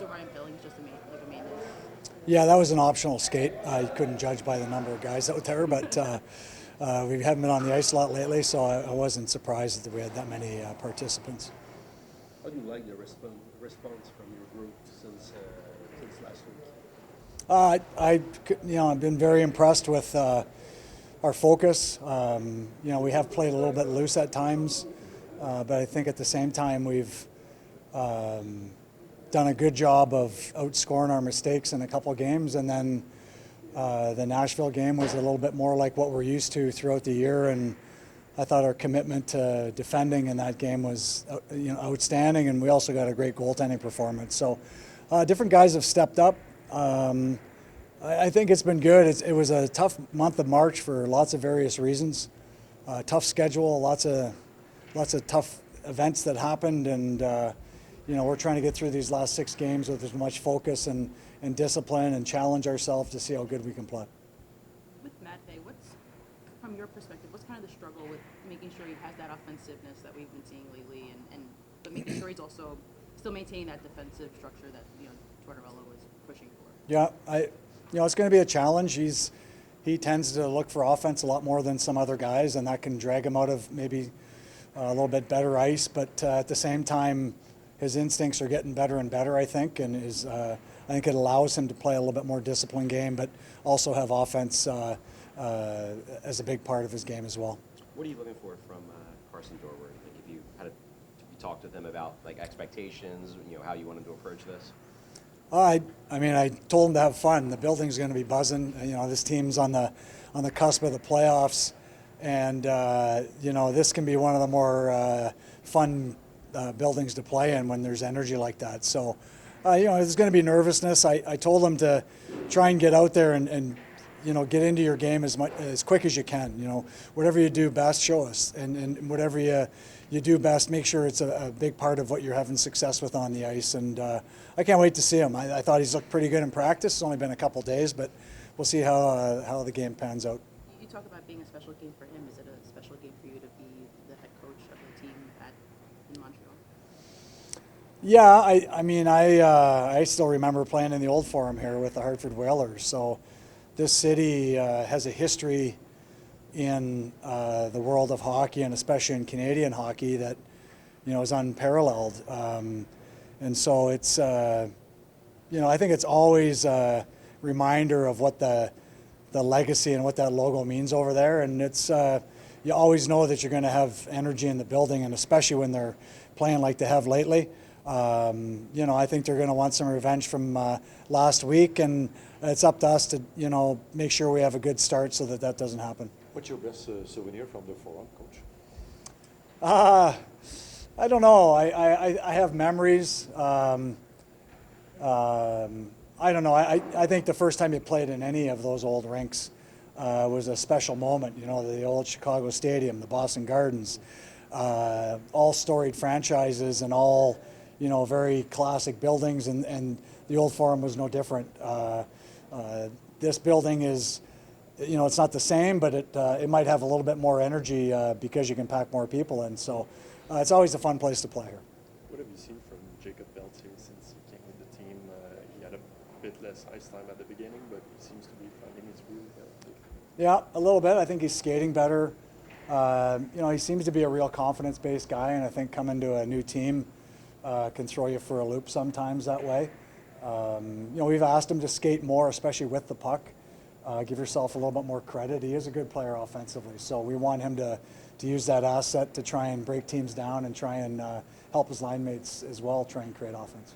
So Ryan Billings just like a maintenance. Yeah, that was an optional skate. I couldn't judge by the number of guys out there, but we haven't been on the ice a lot lately, so I wasn't surprised that we had that many participants. How do you like the response from your group since last week? I've been very impressed with our focus. We have played a little bit loose at times, but I think at the same time we've done a good job of outscoring our mistakes in a couple of games, and then the Nashville game was a little bit more like what we're used to throughout the year, and I thought our commitment to defending in that game was outstanding, and we also got a great goaltending performance. So different guys have stepped up. I think it's been good. It was a tough month of March for lots of various reasons. Tough schedule, lots of tough events that happened, and we're trying to get through these last 6 games with as much focus and discipline and challenge ourselves to see how good we can play. With Matt Day, from your perspective, what's kind of the struggle with making sure he has that offensiveness that we've been seeing lately, but making sure he's also still maintaining that defensive structure that Tortorella was pushing for? Yeah, it's going to be a challenge. He tends to look for offense a lot more than some other guys, and that can drag him out of maybe a little bit better ice. But at the same time, his instincts are getting better and better, I think, and I think it allows him to play a little bit more disciplined game, but also have offense as a big part of his game as well. What are you looking for from Carson Dorward? Like, if you had talked with him about expectations, how you want him to approach this? I told him to have fun. The building's going to be buzzing. This team's on the cusp of the playoffs, and this can be one of the more fun buildings to play in when there's energy like that. So, there's going to be nervousness. I told him to try and get out there and get into your game as quick as you can. Whatever you do best, show us, and whatever you do best, make sure it's a big part of what you're having success with on the ice. And I can't wait to see him. I thought he's looked pretty good in practice. It's only been a couple days, but we'll see how the game pans out. You talk about being a special game for him. Is it a special game for you to be the head coach of the team in Montreal? Yeah, I still remember playing in the old Forum here with the Hartford Whalers. So this city has a history in the world of hockey, and especially in Canadian hockey, that is unparalleled. And so it's I think it's always a reminder of what the legacy and what that logo means over there. And it's you always know that you're going to have energy in the building, and especially when they're playing like they have lately. I think they're going to want some revenge from last week, and it's up to us to make sure we have a good start so that doesn't happen. What's your best souvenir from the Forum, Coach? I don't know. I have memories. I don't know. I think the first time you played in any of those old rinks was a special moment. The old Chicago Stadium, the Boston Gardens, all storied franchises and all very classic buildings, and the old Forum was no different. This building is, it's not the same, but it might have a little bit more energy because you can pack more people in. So it's always a fun place to play here. What have you seen from Jacob Beltier since he came with the team? He had a bit less ice time at the beginning, but he seems to be finding his groove. Yeah, a little bit. I think he's skating better. He seems to be a real confidence-based guy, and I think coming to a new team can throw you for a loop sometimes that way. We've asked him to skate more, especially with the puck. Give yourself a little bit more credit. He is a good player offensively, so we want him to use that asset to try and break teams down and try and help his line mates as well try and create offense.